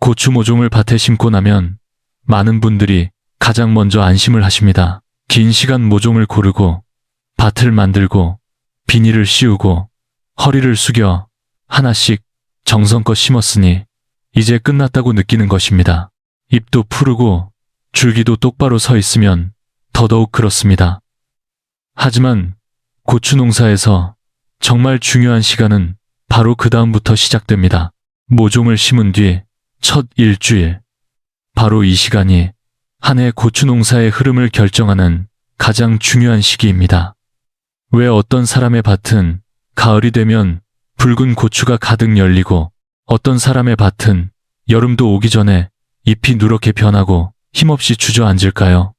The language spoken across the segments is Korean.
고추 모종을 밭에 심고 나면 많은 분들이 가장 먼저 안심을 하십니다. 긴 시간 모종을 고르고 밭을 만들고 비닐을 씌우고 허리를 숙여 하나씩 정성껏 심었으니 이제 끝났다고 느끼는 것입니다. 잎도 푸르고 줄기도 똑바로 서 있으면 더더욱 그렇습니다. 하지만 고추 농사에서 정말 중요한 시간은 바로 그 다음부터 시작됩니다. 모종을 심은 뒤 첫 일주일, 바로 이 시간이 한 해 고추 농사의 흐름을 결정하는 가장 중요한 시기입니다. 왜 어떤 사람의 밭은 가을이 되면 붉은 고추가 가득 열리고 어떤 사람의 밭은 여름도 오기 전에 잎이 누렇게 변하고 힘없이 주저앉을까요?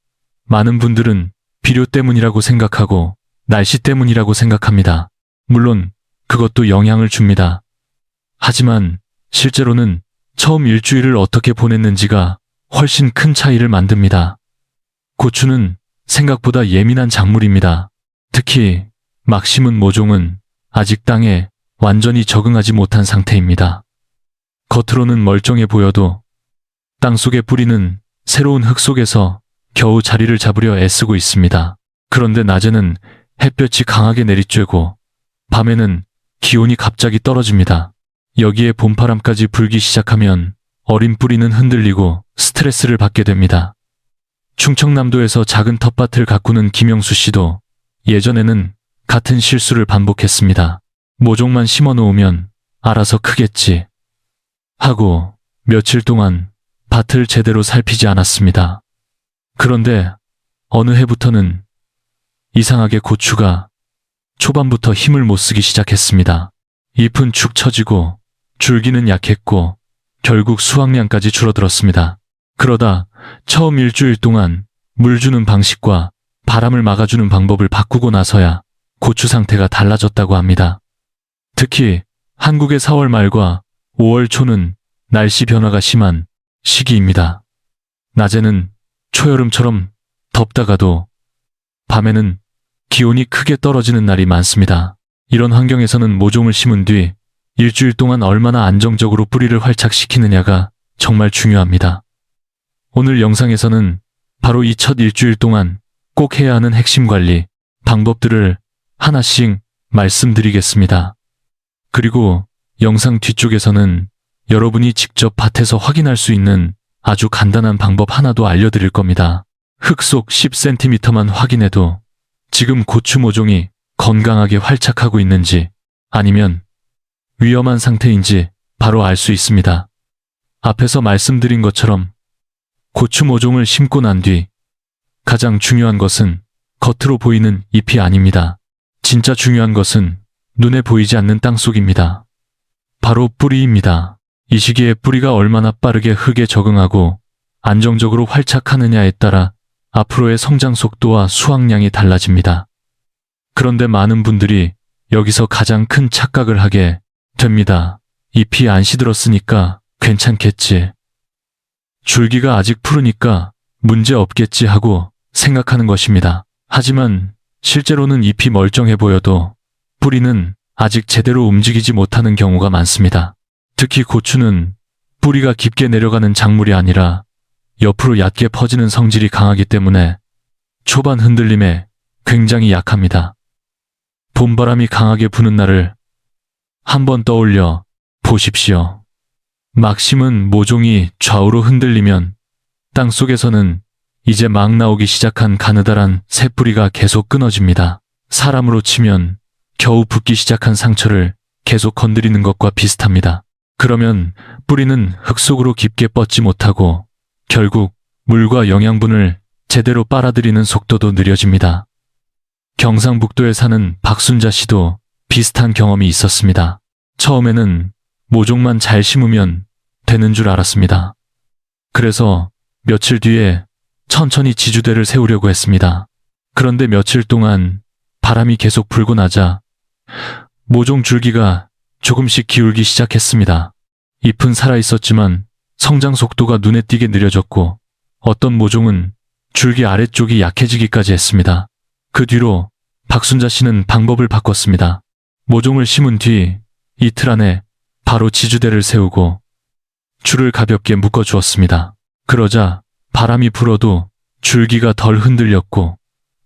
많은 분들은 비료 때문이라고 생각하고 날씨 때문이라고 생각합니다. 물론 그것도 영향을 줍니다. 하지만 실제로는 처음 일주일을 어떻게 보냈는지가 훨씬 큰 차이를 만듭니다. 고추는 생각보다 예민한 작물입니다. 특히 막 심은 모종은 아직 땅에 완전히 적응하지 못한 상태입니다. 겉으로는 멀쩡해 보여도 땅속의 뿌리는 새로운 흙 속에서 겨우 자리를 잡으려 애쓰고 있습니다. 그런데 낮에는 햇볕이 강하게 내리쬐고 밤에는 기온이 갑자기 떨어집니다. 여기에 봄바람까지 불기 시작하면 어린 뿌리는 흔들리고 스트레스를 받게 됩니다. 충청남도에서 작은 텃밭을 가꾸는 김영수 씨도 예전에는 같은 실수를 반복했습니다. 모종만 심어 놓으면 알아서 크겠지 하고 며칠 동안 밭을 제대로 살피지 않았습니다. 그런데 어느 해부터는 이상하게 고추가 초반부터 힘을 못 쓰기 시작했습니다. 잎은 축 처지고 줄기는 약했고 결국 수확량까지 줄어들었습니다. 그러다 처음 일주일 동안 물 주는 방식과 바람을 막아주는 방법을 바꾸고 나서야 고추 상태가 달라졌다고 합니다. 특히 한국의 4월 말과 5월 초는 날씨 변화가 심한 시기입니다. 낮에는 초여름처럼 덥다가도 밤에는 기온이 크게 떨어지는 날이 많습니다. 이런 환경에서는 모종을 심은 뒤 일주일 동안 얼마나 안정적으로 뿌리를 활착시키느냐가 정말 중요합니다. 오늘 영상에서는 바로 이 첫 일주일 동안 꼭 해야 하는 핵심 관리 방법들을 하나씩 말씀드리겠습니다. 그리고 영상 뒤쪽에서는 여러분이 직접 밭에서 확인할 수 있는 아주 간단한 방법 하나도 알려드릴 겁니다. 흙 속 10cm만 확인해도 지금 고추 모종이 건강하게 활착하고 있는지 아니면 위험한 상태인지 바로 알 수 있습니다. 앞에서 말씀드린 것처럼 고추 모종을 심고 난 뒤 가장 중요한 것은 겉으로 보이는 잎이 아닙니다. 진짜 중요한 것은 눈에 보이지 않는 땅속입니다. 바로 뿌리입니다. 이 시기에 뿌리가 얼마나 빠르게 흙에 적응하고 안정적으로 활착하느냐에 따라 앞으로의 성장 속도와 수확량이 달라집니다. 그런데 많은 분들이 여기서 가장 큰 착각을 하게 됩니다. 잎이 안 시들었으니까 괜찮겠지. 줄기가 아직 푸르니까 문제 없겠지 하고 생각하는 것입니다. 하지만 실제로는 잎이 멀쩡해 보여도 뿌리는 아직 제대로 움직이지 못하는 경우가 많습니다. 특히 고추는 뿌리가 깊게 내려가는 작물이 아니라 옆으로 얕게 퍼지는 성질이 강하기 때문에 초반 흔들림에 굉장히 약합니다. 봄바람이 강하게 부는 날을 한번 떠올려 보십시오. 막 심은 모종이 좌우로 흔들리면 땅속에서는 이제 막 나오기 시작한 가느다란 새뿌리가 계속 끊어집니다. 사람으로 치면 겨우 붓기 시작한 상처를 계속 건드리는 것과 비슷합니다. 그러면 뿌리는 흙 속으로 깊게 뻗지 못하고 결국 물과 영양분을 제대로 빨아들이는 속도도 느려집니다. 경상북도에 사는 박순자 씨도 비슷한 경험이 있었습니다. 처음에는 모종만 잘 심으면 되는 줄 알았습니다. 그래서 며칠 뒤에 천천히 지주대를 세우려고 했습니다. 그런데 며칠 동안 바람이 계속 불고 나자 모종 줄기가 조금씩 기울기 시작했습니다. 잎은 살아있었지만 성장 속도가 눈에 띄게 느려졌고 어떤 모종은 줄기 아래쪽이 약해지기까지 했습니다. 그 뒤로 박순자 씨는 방법을 바꿨습니다. 모종을 심은 뒤 이틀 안에 바로 지주대를 세우고 줄을 가볍게 묶어 주었습니다. 그러자 바람이 불어도 줄기가 덜 흔들렸고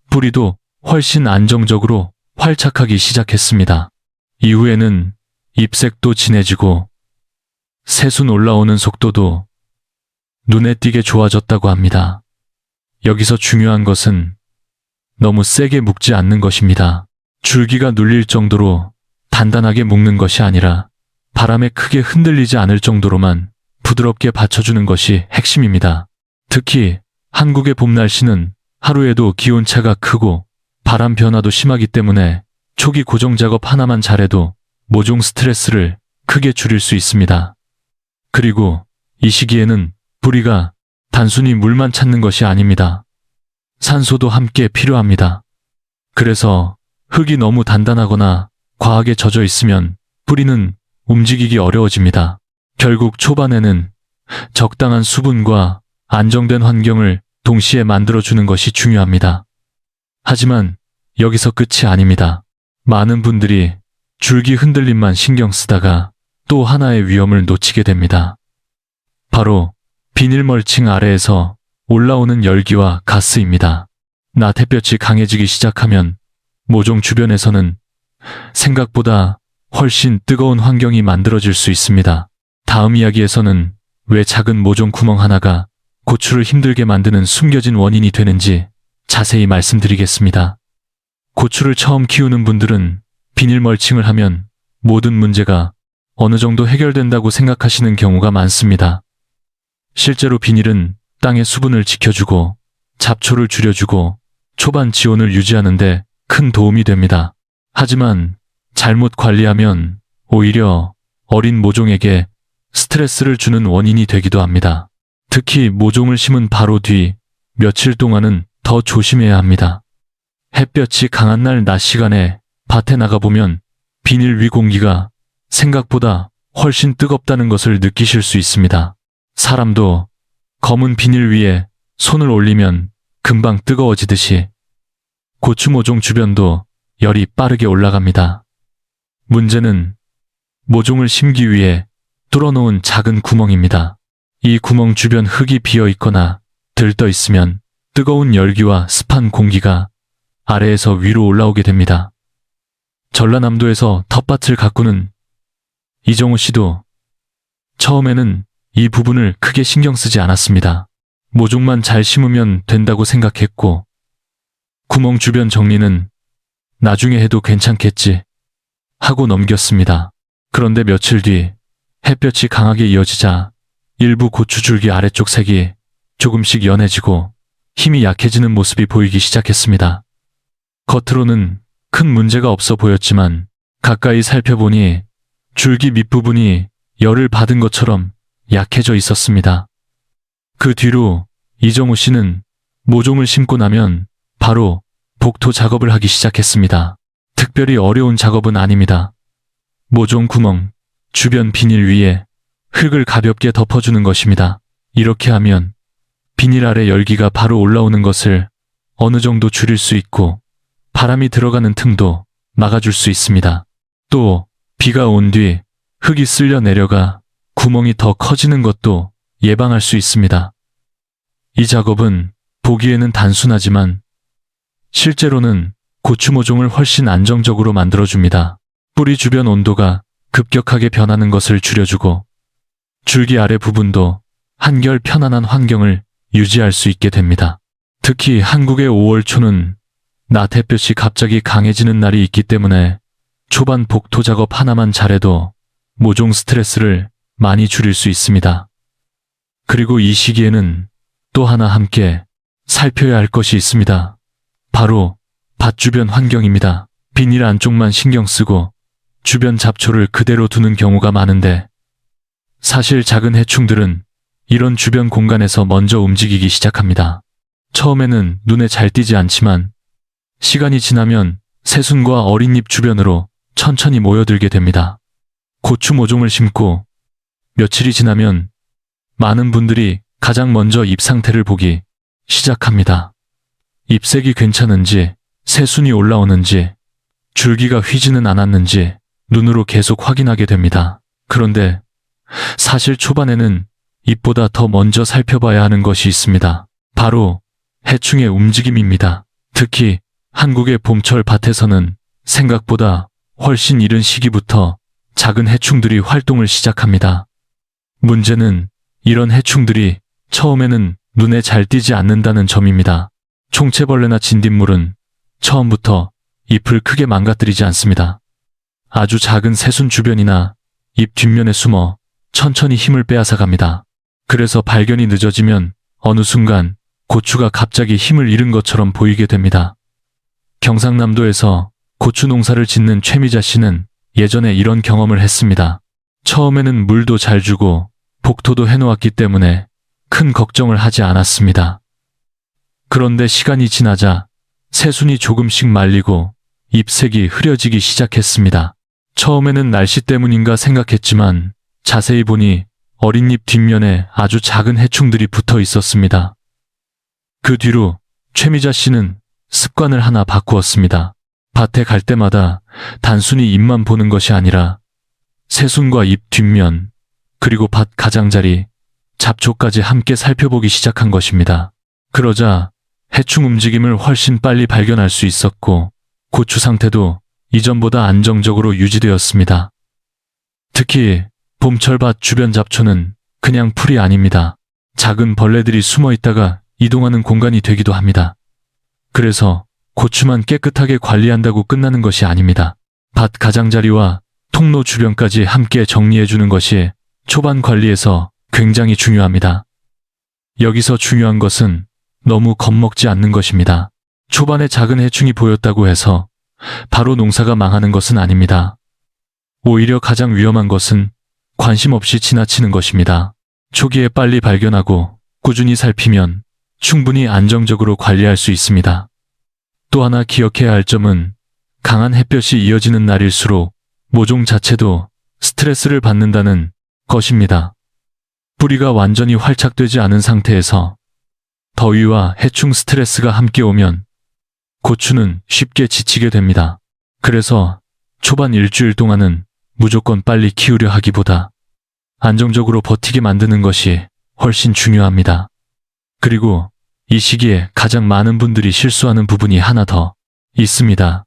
뿌리도 훨씬 안정적으로 활착하기 시작했습니다. 이후에는 잎색도 진해지고 새순 올라오는 속도도 눈에 띄게 좋아졌다고 합니다. 여기서 중요한 것은 너무 세게 묶지 않는 것입니다. 줄기가 눌릴 정도로 단단하게 묶는 것이 아니라 바람에 크게 흔들리지 않을 정도로만 부드럽게 받쳐주는 것이 핵심입니다. 특히 한국의 봄 날씨는 하루에도 기온차가 크고 바람 변화도 심하기 때문에 초기 고정 작업 하나만 잘해도 모종 스트레스를 크게 줄일 수 있습니다. 그리고 이 시기에는 뿌리가 단순히 물만 찾는 것이 아닙니다. 산소도 함께 필요합니다. 그래서 흙이 너무 단단하거나 과하게 젖어 있으면 뿌리는 움직이기 어려워집니다. 결국 초반에는 적당한 수분과 안정된 환경을 동시에 만들어주는 것이 중요합니다. 하지만 여기서 끝이 아닙니다. 많은 분들이 줄기 흔들림만 신경 쓰다가 또 하나의 위험을 놓치게 됩니다. 바로 비닐 멀칭 아래에서 올라오는 열기와 가스입니다. 낮 햇볕이 강해지기 시작하면 모종 주변에서는 생각보다 훨씬 뜨거운 환경이 만들어질 수 있습니다. 다음 이야기에서는 왜 작은 모종 구멍 하나가 고추를 힘들게 만드는 숨겨진 원인이 되는지 자세히 말씀드리겠습니다. 고추를 처음 키우는 분들은 비닐 멀칭을 하면 모든 문제가 어느 정도 해결된다고 생각하시는 경우가 많습니다. 실제로 비닐은 땅의 수분을 지켜주고 잡초를 줄여주고 초반 지온을 유지하는데 큰 도움이 됩니다. 하지만 잘못 관리하면 오히려 어린 모종에게 스트레스를 주는 원인이 되기도 합니다. 특히 모종을 심은 바로 뒤 며칠 동안은 더 조심해야 합니다. 햇볕이 강한 날 낮 시간에 밭에 나가보면 비닐 위 공기가 생각보다 훨씬 뜨겁다는 것을 느끼실 수 있습니다. 사람도 검은 비닐 위에 손을 올리면 금방 뜨거워지듯이 고추 모종 주변도 열이 빠르게 올라갑니다. 문제는 모종을 심기 위해 뚫어놓은 작은 구멍입니다. 이 구멍 주변 흙이 비어 있거나 들떠 있으면 뜨거운 열기와 습한 공기가 아래에서 위로 올라오게 됩니다. 전라남도에서 텃밭을 가꾸는 이정우 씨도 처음에는 이 부분을 크게 신경 쓰지 않았습니다. 모종만 잘 심으면 된다고 생각했고 구멍 주변 정리는 나중에 해도 괜찮겠지 하고 넘겼습니다. 그런데 며칠 뒤 햇볕이 강하게 이어지자 일부 고추줄기 아래쪽 색이 조금씩 연해지고 힘이 약해지는 모습이 보이기 시작했습니다. 겉으로는 큰 문제가 없어 보였지만 가까이 살펴보니 줄기 밑부분이 열을 받은 것처럼 약해져 있었습니다. 그 뒤로 이정우 씨는 모종을 심고 나면 바로 복토 작업을 하기 시작했습니다. 특별히 어려운 작업은 아닙니다. 모종 구멍, 주변 비닐 위에 흙을 가볍게 덮어주는 것입니다. 이렇게 하면 비닐 아래 열기가 바로 올라오는 것을 어느 정도 줄일 수 있고 바람이 들어가는 틈도 막아줄 수 있습니다. 또 비가 온 뒤 흙이 쓸려 내려가 구멍이 더 커지는 것도 예방할 수 있습니다. 이 작업은 보기에는 단순하지만 실제로는 고추 모종을 훨씬 안정적으로 만들어줍니다. 뿌리 주변 온도가 급격하게 변하는 것을 줄여주고 줄기 아래 부분도 한결 편안한 환경을 유지할 수 있게 됩니다. 특히 한국의 5월 초는 낮 햇볕이 갑자기 강해지는 날이 있기 때문에 초반 복토 작업 하나만 잘해도 모종 스트레스를 많이 줄일 수 있습니다. 그리고 이 시기에는 또 하나 함께 살펴야 할 것이 있습니다. 바로 밭 주변 환경입니다. 비닐 안쪽만 신경 쓰고 주변 잡초를 그대로 두는 경우가 많은데 사실 작은 해충들은 이런 주변 공간에서 먼저 움직이기 시작합니다. 처음에는 눈에 잘 띄지 않지만 시간이 지나면 새순과 어린 잎 주변으로 천천히 모여들게 됩니다. 고추 모종을 심고 며칠이 지나면 많은 분들이 가장 먼저 잎 상태를 보기 시작합니다. 잎색이 괜찮은지, 새순이 올라오는지, 줄기가 휘지는 않았는지 눈으로 계속 확인하게 됩니다. 그런데 사실 초반에는 잎보다 더 먼저 살펴봐야 하는 것이 있습니다. 바로 해충의 움직임입니다. 특히 한국의 봄철 밭에서는 생각보다 훨씬 이른 시기부터 작은 해충들이 활동을 시작합니다. 문제는 이런 해충들이 처음에는 눈에 잘 띄지 않는다는 점입니다. 총체벌레나 진딧물은 처음부터 잎을 크게 망가뜨리지 않습니다. 아주 작은 새순 주변이나 잎 뒷면에 숨어 천천히 힘을 빼앗아 갑니다. 그래서 발견이 늦어지면 어느 순간 고추가 갑자기 힘을 잃은 것처럼 보이게 됩니다. 경상남도에서 고추 농사를 짓는 최미자 씨는 예전에 이런 경험을 했습니다. 처음에는 물도 잘 주고 복토도 해놓았기 때문에 큰 걱정을 하지 않았습니다. 그런데 시간이 지나자 새순이 조금씩 말리고 잎색이 흐려지기 시작했습니다. 처음에는 날씨 때문인가 생각했지만 자세히 보니 어린 잎 뒷면에 아주 작은 해충들이 붙어 있었습니다. 그 뒤로 최미자 씨는 습관을 하나 바꾸었습니다. 밭에 갈 때마다 단순히 잎만 보는 것이 아니라 새순과 잎 뒷면, 그리고 밭 가장자리, 잡초까지 함께 살펴보기 시작한 것입니다. 그러자 해충 움직임을 훨씬 빨리 발견할 수 있었고 고추 상태도 이전보다 안정적으로 유지되었습니다. 특히 봄철밭 주변 잡초는 그냥 풀이 아닙니다. 작은 벌레들이 숨어 있다가 이동하는 공간이 되기도 합니다. 그래서 고추만 깨끗하게 관리한다고 끝나는 것이 아닙니다. 밭 가장자리와 통로 주변까지 함께 정리해주는 것이 초반 관리에서 굉장히 중요합니다. 여기서 중요한 것은 너무 겁먹지 않는 것입니다. 초반에 작은 해충이 보였다고 해서 바로 농사가 망하는 것은 아닙니다. 오히려 가장 위험한 것은 관심 없이 지나치는 것입니다. 초기에 빨리 발견하고 꾸준히 살피면 충분히 안정적으로 관리할 수 있습니다. 또 하나 기억해야 할 점은 강한 햇볕이 이어지는 날일수록 모종 자체도 스트레스를 받는다는 것입니다. 뿌리가 완전히 활착되지 않은 상태에서 더위와 해충 스트레스가 함께 오면 고추는 쉽게 지치게 됩니다. 그래서 초반 일주일 동안은 무조건 빨리 키우려 하기보다 안정적으로 버티게 만드는 것이 훨씬 중요합니다. 그리고 이 시기에 가장 많은 분들이 실수하는 부분이 하나 더 있습니다.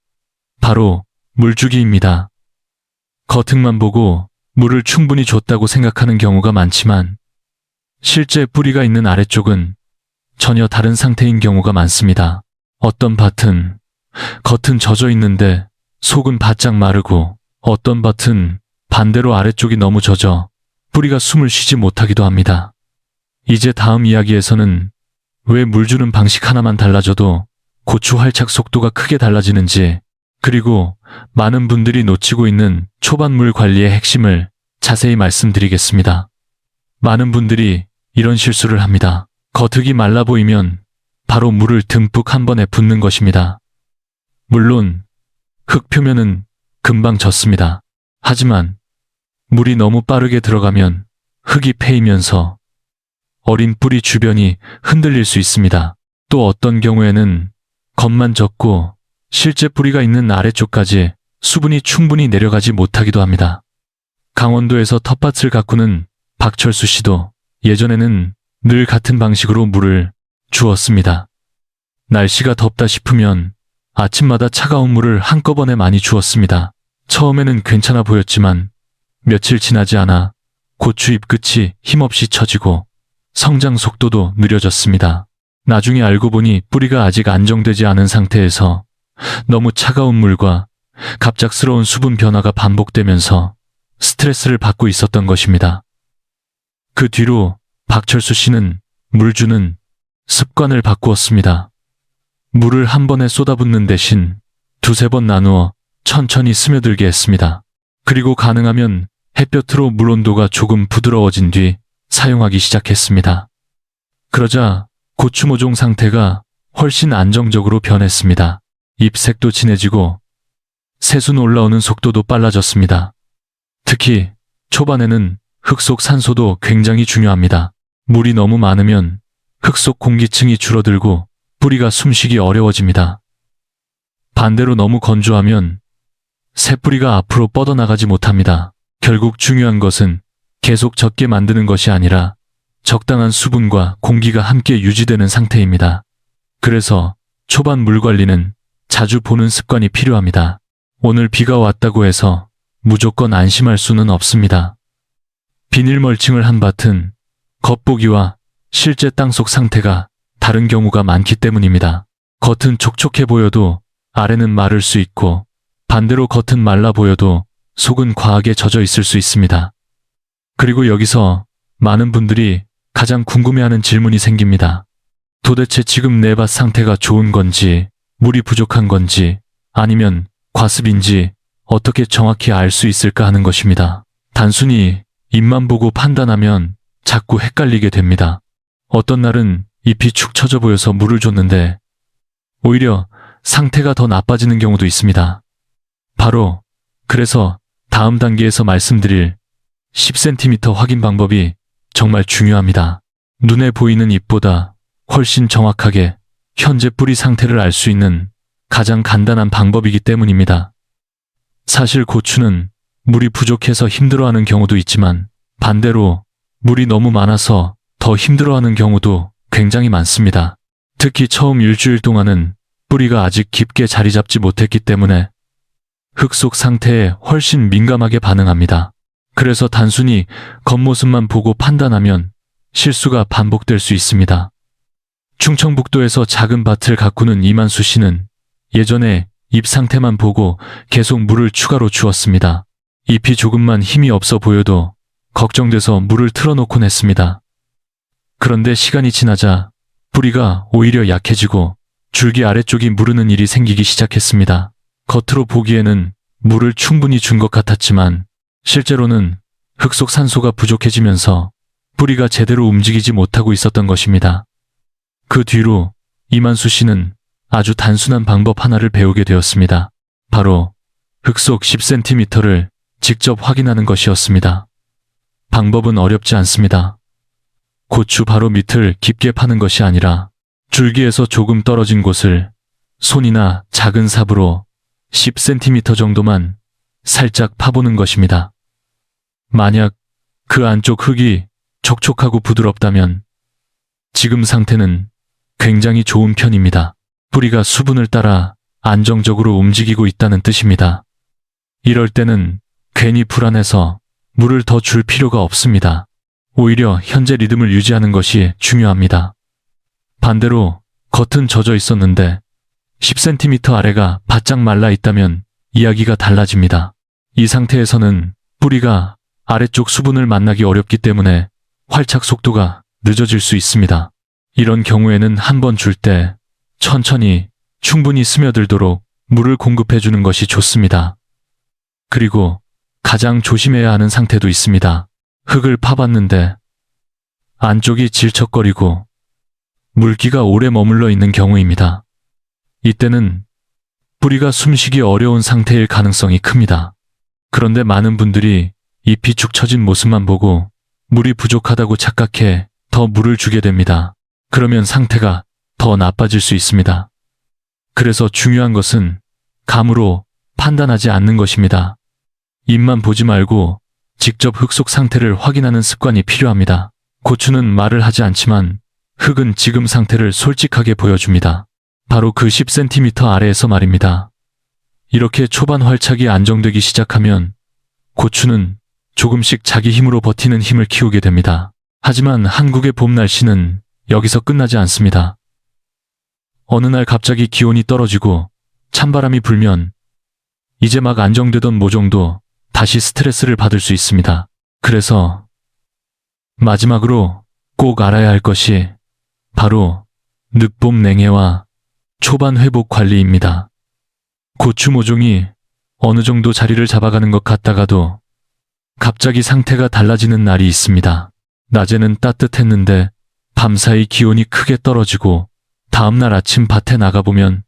바로 물주기입니다. 겉흙만 보고 물을 충분히 줬다고 생각하는 경우가 많지만 실제 뿌리가 있는 아래쪽은 전혀 다른 상태인 경우가 많습니다. 어떤 밭은 겉은 젖어 있는데 속은 바짝 마르고 어떤 밭은 반대로 아래쪽이 너무 젖어 뿌리가 숨을 쉬지 못하기도 합니다. 이제 다음 이야기에서는 왜 물 주는 방식 하나만 달라져도 고추 활착 속도가 크게 달라지는지, 그리고 많은 분들이 놓치고 있는 초반 물 관리의 핵심을 자세히 말씀드리겠습니다. 많은 분들이 이런 실수를 합니다. 겉흙이 말라 보이면 바로 물을 듬뿍 한 번에 붓는 것입니다. 물론 흙 표면은 금방 젖습니다. 하지만 물이 너무 빠르게 들어가면 흙이 패이면서 어린 뿌리 주변이 흔들릴 수 있습니다. 또 어떤 경우에는 겉만 젖고 실제 뿌리가 있는 아래쪽까지 수분이 충분히 내려가지 못하기도 합니다. 강원도에서 텃밭을 가꾸는 박철수 씨도 예전에는 늘 같은 방식으로 물을 주었습니다. 날씨가 덥다 싶으면 아침마다 차가운 물을 한꺼번에 많이 주었습니다. 처음에는 괜찮아 보였지만 며칠 지나지 않아 고추 잎 끝이 힘없이 처지고 성장 속도도 느려졌습니다. 나중에 알고 보니 뿌리가 아직 안정되지 않은 상태에서 너무 차가운 물과 갑작스러운 수분 변화가 반복되면서 스트레스를 받고 있었던 것입니다. 그 뒤로 박철수 씨는 물 주는 습관을 바꾸었습니다. 물을 한 번에 쏟아붓는 대신 두세 번 나누어 천천히 스며들게 했습니다. 그리고 가능하면 햇볕으로 물 온도가 조금 부드러워진 뒤 사용하기 시작했습니다. 그러자 고추 모종 상태가 훨씬 안정적으로 변했습니다. 잎색도 진해지고 새순 올라오는 속도도 빨라졌습니다. 특히 초반에는 흙 속 산소도 굉장히 중요합니다. 물이 너무 많으면 흙 속 공기층이 줄어들고 뿌리가 숨쉬기 어려워집니다. 반대로 너무 건조하면 새 뿌리가 앞으로 뻗어나가지 못합니다. 결국 중요한 것은 계속 젖게 만드는 것이 아니라 적당한 수분과 공기가 함께 유지되는 상태입니다. 그래서 초반 물 관리는 자주 보는 습관이 필요합니다. 오늘 비가 왔다고 해서 무조건 안심할 수는 없습니다. 비닐 멀칭을 한 밭은 겉보기와 실제 땅속 상태가 다른 경우가 많기 때문입니다. 겉은 촉촉해 보여도 아래는 마를 수 있고, 반대로 겉은 말라 보여도 속은 과하게 젖어 있을 수 있습니다. 그리고 여기서 많은 분들이 가장 궁금해하는 질문이 생깁니다. 도대체 지금 내 밭 상태가 좋은 건지, 물이 부족한 건지, 아니면 과습인지 어떻게 정확히 알 수 있을까 하는 것입니다. 단순히 잎만 보고 판단하면 자꾸 헷갈리게 됩니다. 어떤 날은 잎이 축 처져 보여서 물을 줬는데 오히려 상태가 더 나빠지는 경우도 있습니다. 바로 그래서 다음 단계에서 말씀드릴 10cm 확인 방법이 정말 중요합니다. 눈에 보이는 잎보다 훨씬 정확하게 현재 뿌리 상태를 알 수 있는 가장 간단한 방법이기 때문입니다. 사실 고추는 물이 부족해서 힘들어하는 경우도 있지만 반대로 물이 너무 많아서 더 힘들어하는 경우도 굉장히 많습니다. 특히 처음 일주일 동안은 뿌리가 아직 깊게 자리 잡지 못했기 때문에 흙 속 상태에 훨씬 민감하게 반응합니다. 그래서 단순히 겉모습만 보고 판단하면 실수가 반복될 수 있습니다. 충청북도에서 작은 밭을 가꾸는 이만수 씨는 예전에 잎 상태만 보고 계속 물을 추가로 주었습니다. 잎이 조금만 힘이 없어 보여도 걱정돼서 물을 틀어놓곤 했습니다. 그런데 시간이 지나자 뿌리가 오히려 약해지고 줄기 아래쪽이 무르는 일이 생기기 시작했습니다. 겉으로 보기에는 물을 충분히 준 것 같았지만 실제로는 흙 속 산소가 부족해지면서 뿌리가 제대로 움직이지 못하고 있었던 것입니다. 그 뒤로 이만수 씨는 아주 단순한 방법 하나를 배우게 되었습니다. 바로 흙 속 10cm를 직접 확인하는 것이었습니다. 방법은 어렵지 않습니다. 고추 바로 밑을 깊게 파는 것이 아니라 줄기에서 조금 떨어진 곳을 손이나 작은 삽으로 10cm 정도만 살짝 파보는 것입니다. 만약 그 안쪽 흙이 촉촉하고 부드럽다면 지금 상태는 굉장히 좋은 편입니다. 뿌리가 수분을 따라 안정적으로 움직이고 있다는 뜻입니다. 이럴 때는 괜히 불안해서 물을 더 줄 필요가 없습니다. 오히려 현재 리듬을 유지하는 것이 중요합니다. 반대로 겉은 젖어 있었는데 10cm 아래가 바짝 말라 있다면 이야기가 달라집니다. 이 상태에서는 뿌리가 아래쪽 수분을 만나기 어렵기 때문에 활착 속도가 늦어질 수 있습니다. 이런 경우에는 한 번 줄 때 천천히 충분히 스며들도록 물을 공급해 주는 것이 좋습니다. 그리고 가장 조심해야 하는 상태도 있습니다. 흙을 파봤는데 안쪽이 질척거리고 물기가 오래 머물러 있는 경우입니다. 이때는 뿌리가 숨쉬기 어려운 상태일 가능성이 큽니다. 그런데 많은 분들이 잎이 축 처진 모습만 보고 물이 부족하다고 착각해 더 물을 주게 됩니다. 그러면 상태가 더 나빠질 수 있습니다. 그래서 중요한 것은 감으로 판단하지 않는 것입니다. 잎만 보지 말고 직접 흙 속 상태를 확인하는 습관이 필요합니다. 고추는 말을 하지 않지만 흙은 지금 상태를 솔직하게 보여줍니다. 바로 그 10cm 아래에서 말입니다. 이렇게 초반 활착이 안정되기 시작하면 고추는 조금씩 자기 힘으로 버티는 힘을 키우게 됩니다. 하지만 한국의 봄 날씨는 여기서 끝나지 않습니다. 어느 날 갑자기 기온이 떨어지고 찬바람이 불면 이제 막 안정되던 모종도 다시 스트레스를 받을 수 있습니다. 그래서 마지막으로 꼭 알아야 할 것이 바로 늦봄 냉해와 초반 회복 관리입니다. 고추 모종이 어느 정도 자리를 잡아가는 것 같다가도 갑자기 상태가 달라지는 날이 있습니다. 낮에는 따뜻했는데 밤사이 기온이 크게 떨어지고 다음날 아침 밭에 나가보면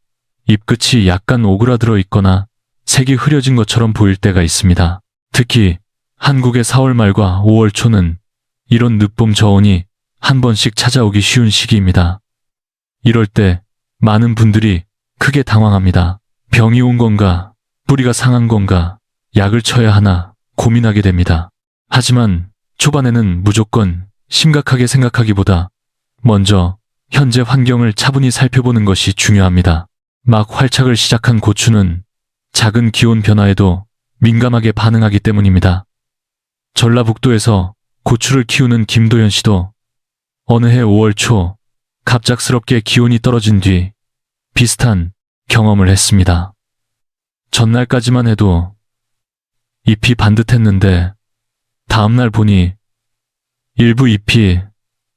잎끝이 약간 오그라들어 있거나 색이 흐려진 것처럼 보일 때가 있습니다. 특히 한국의 4월 말과 5월 초는 이런 늦봄 저온이 한 번씩 찾아오기 쉬운 시기입니다. 이럴 때 많은 분들이 크게 당황합니다. 병이 온 건가, 뿌리가 상한 건가, 약을 쳐야 하나 고민하게 됩니다. 하지만 초반에는 무조건 심각하게 생각하기보다 먼저 현재 환경을 차분히 살펴보는 것이 중요합니다. 막 활착을 시작한 고추는 작은 기온 변화에도 민감하게 반응하기 때문입니다. 전라북도에서 고추를 키우는 김도연 씨도 어느 해 5월 초 갑작스럽게 기온이 떨어진 뒤 비슷한 경험을 했습니다. 전날까지만 해도 잎이 반듯했는데 다음날 보니 일부 잎이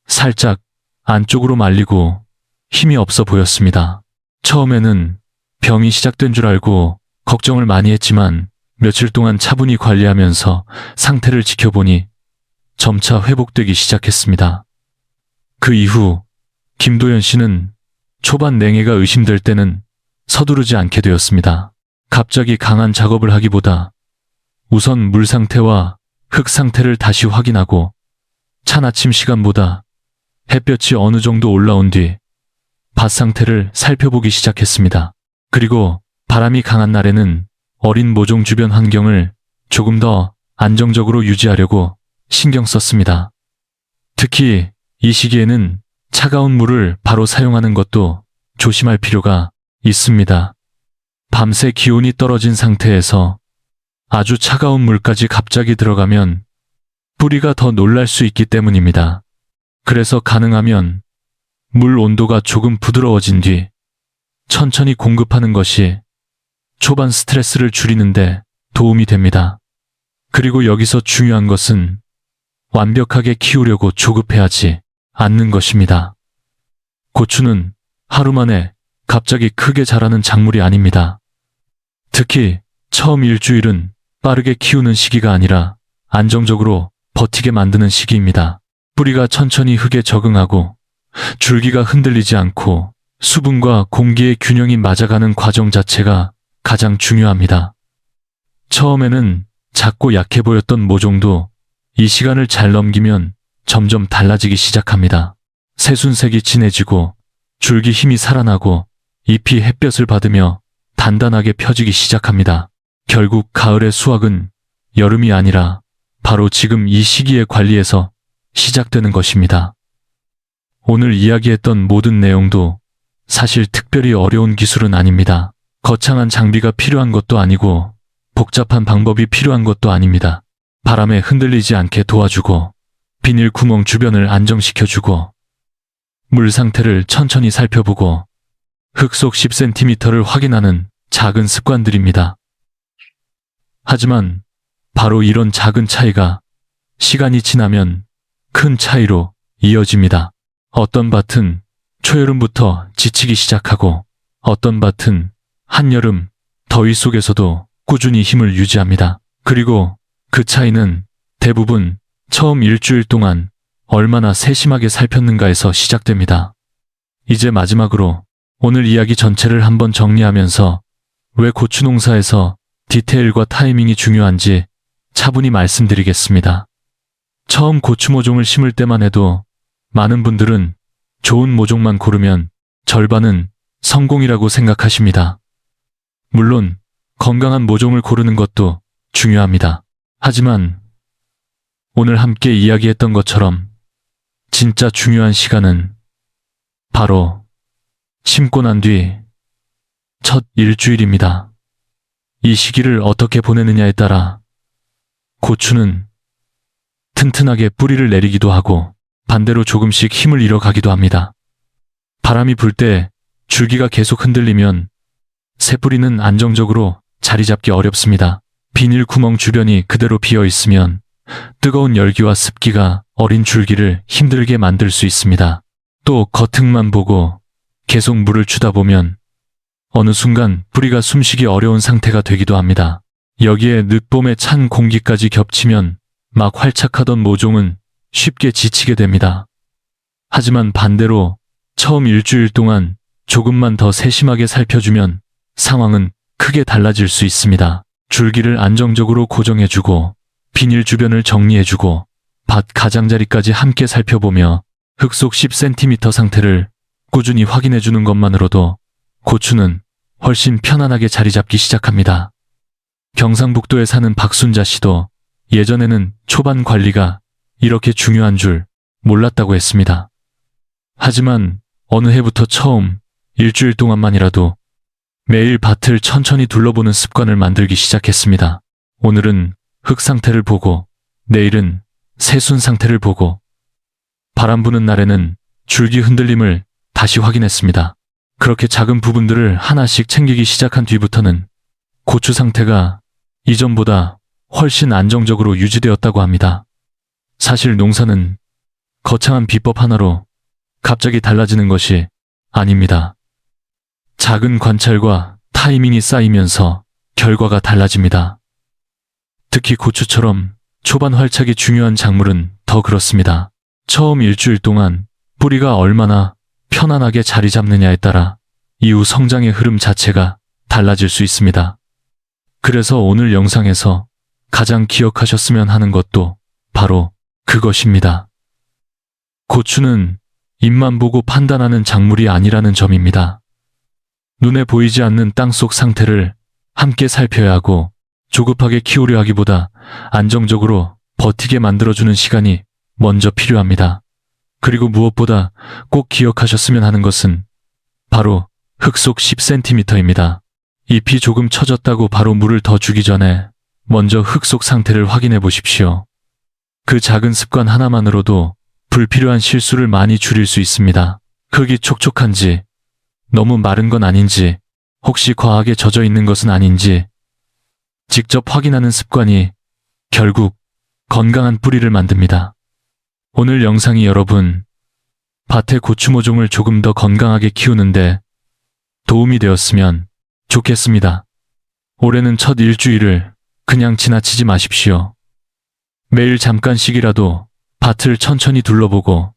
살짝 안쪽으로 말리고 힘이 없어 보였습니다. 처음에는 병이 시작된 줄 알고 걱정을 많이 했지만 며칠 동안 차분히 관리하면서 상태를 지켜보니 점차 회복되기 시작했습니다. 그 이후 김도연 씨는 초반 냉해가 의심될 때는 서두르지 않게 되었습니다. 갑자기 강한 작업을 하기보다 우선 물 상태와 흙 상태를 다시 확인하고 찬 아침 시간보다 햇볕이 어느 정도 올라온 뒤 밭 상태를 살펴보기 시작했습니다. 그리고 바람이 강한 날에는 어린 모종 주변 환경을 조금 더 안정적으로 유지하려고 신경 썼습니다. 특히 이 시기에는 차가운 물을 바로 사용하는 것도 조심할 필요가 있습니다. 밤새 기온이 떨어진 상태에서 아주 차가운 물까지 갑자기 들어가면 뿌리가 더 놀랄 수 있기 때문입니다. 그래서 가능하면 물 온도가 조금 부드러워진 뒤 천천히 공급하는 것이 초반 스트레스를 줄이는데 도움이 됩니다. 그리고 여기서 중요한 것은 완벽하게 키우려고 조급해하지 않는 것입니다. 고추는 하루 만에 갑자기 크게 자라는 작물이 아닙니다. 특히 처음 일주일은 빠르게 키우는 시기가 아니라 안정적으로 버티게 만드는 시기입니다. 뿌리가 천천히 흙에 적응하고 줄기가 흔들리지 않고 수분과 공기의 균형이 맞아가는 과정 자체가 가장 중요합니다. 처음에는 작고 약해 보였던 모종도 이 시간을 잘 넘기면 점점 달라지기 시작합니다. 새순색이 진해지고 줄기 힘이 살아나고 잎이 햇볕을 받으며 단단하게 펴지기 시작합니다. 결국 가을의 수확은 여름이 아니라 바로 지금 이 시기의 관리에서 시작되는 것입니다. 오늘 이야기했던 모든 내용도 사실 특별히 어려운 기술은 아닙니다. 거창한 장비가 필요한 것도 아니고 복잡한 방법이 필요한 것도 아닙니다. 바람에 흔들리지 않게 도와주고 비닐 구멍 주변을 안정시켜주고 물 상태를 천천히 살펴보고 흙 속 10cm를 확인하는 작은 습관들입니다. 하지만 바로 이런 작은 차이가 시간이 지나면 큰 차이로 이어집니다. 어떤 밭은 초여름부터 지치기 시작하고 어떤 밭은 한여름 더위 속에서도 꾸준히 힘을 유지합니다. 그리고 그 차이는 대부분 처음 일주일 동안 얼마나 세심하게 살폈는가에서 시작됩니다. 이제 마지막으로 오늘 이야기 전체를 한번 정리하면서 왜 고추 농사에서 디테일과 타이밍이 중요한지 차분히 말씀드리겠습니다. 처음 고추 모종을 심을 때만 해도 많은 분들은 좋은 모종만 고르면 절반은 성공이라고 생각하십니다. 물론 건강한 모종을 고르는 것도 중요합니다. 하지만 오늘 함께 이야기했던 것처럼 진짜 중요한 시간은 바로 심고 난 뒤 첫 일주일입니다. 이 시기를 어떻게 보내느냐에 따라 고추는 튼튼하게 뿌리를 내리기도 하고 반대로 조금씩 힘을 잃어가기도 합니다. 바람이 불 때 줄기가 계속 흔들리면 새 뿌리는 안정적으로 자리 잡기 어렵습니다. 비닐 구멍 주변이 그대로 비어 있으면 뜨거운 열기와 습기가 어린 줄기를 힘들게 만들 수 있습니다. 또 겉흙만 보고 계속 물을 주다 보면 어느 순간 뿌리가 숨쉬기 어려운 상태가 되기도 합니다. 여기에 늦봄의 찬 공기까지 겹치면 막 활착하던 모종은 쉽게 지치게 됩니다. 하지만 반대로 처음 일주일 동안 조금만 더 세심하게 살펴주면 상황은 크게 달라질 수 있습니다. 줄기를 안정적으로 고정해주고 비닐 주변을 정리해주고 밭 가장자리까지 함께 살펴보며 흙 속 10cm 상태를 꾸준히 확인해주는 것만으로도 고추는 훨씬 편안하게 자리 잡기 시작합니다. 경상북도에 사는 박순자 씨도 예전에는 초반 관리가 이렇게 중요한 줄 몰랐다고 했습니다. 하지만 어느 해부터 처음 일주일 동안만이라도 매일 밭을 천천히 둘러보는 습관을 만들기 시작했습니다. 오늘은 흙 상태를 보고, 내일은 새순 상태를 보고, 바람 부는 날에는 줄기 흔들림을 다시 확인했습니다. 그렇게 작은 부분들을 하나씩 챙기기 시작한 뒤부터는 고추 상태가 이전보다 훨씬 안정적으로 유지되었다고 합니다. 사실 농사는 거창한 비법 하나로 갑자기 달라지는 것이 아닙니다. 작은 관찰과 타이밍이 쌓이면서 결과가 달라집니다. 특히 고추처럼 초반 활착이 중요한 작물은 더 그렇습니다. 처음 일주일 동안 뿌리가 얼마나 편안하게 자리 잡느냐에 따라 이후 성장의 흐름 자체가 달라질 수 있습니다. 그래서 오늘 영상에서 가장 기억하셨으면 하는 것도 바로 그것입니다. 고추는 잎만 보고 판단하는 작물이 아니라는 점입니다. 눈에 보이지 않는 땅속 상태를 함께 살펴야 하고, 조급하게 키우려 하기보다 안정적으로 버티게 만들어주는 시간이 먼저 필요합니다. 그리고 무엇보다 꼭 기억하셨으면 하는 것은 바로 흙 속 10cm입니다. 잎이 조금 처졌다고 바로 물을 더 주기 전에 먼저 흙 속 상태를 확인해 보십시오. 그 작은 습관 하나만으로도 불필요한 실수를 많이 줄일 수 있습니다. 흙이 촉촉한지, 너무 마른 건 아닌지, 혹시 과하게 젖어 있는 것은 아닌지 직접 확인하는 습관이 결국 건강한 뿌리를 만듭니다. 오늘 영상이 여러분 밭의 고추 모종을 조금 더 건강하게 키우는데 도움이 되었으면 좋겠습니다. 올해는 첫 일주일을 그냥 지나치지 마십시오. 매일 잠깐씩이라도 밭을 천천히 둘러보고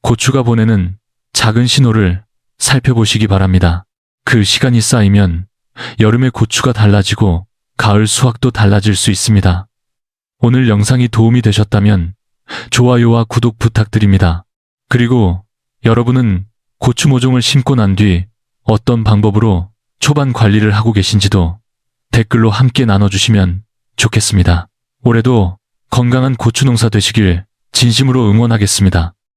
고추가 보내는 작은 신호를 살펴보시기 바랍니다. 그 시간이 쌓이면 여름의 고추가 달라지고 가을 수확도 달라질 수 있습니다. 오늘 영상이 도움이 되셨다면 좋아요와 구독 부탁드립니다. 그리고 여러분은 고추 모종을 심고 난 뒤 어떤 방법으로 초반 관리를 하고 계신지도 댓글로 함께 나눠주시면 좋겠습니다. 올해도 건강한 고추 농사 되시길 진심으로 응원하겠습니다.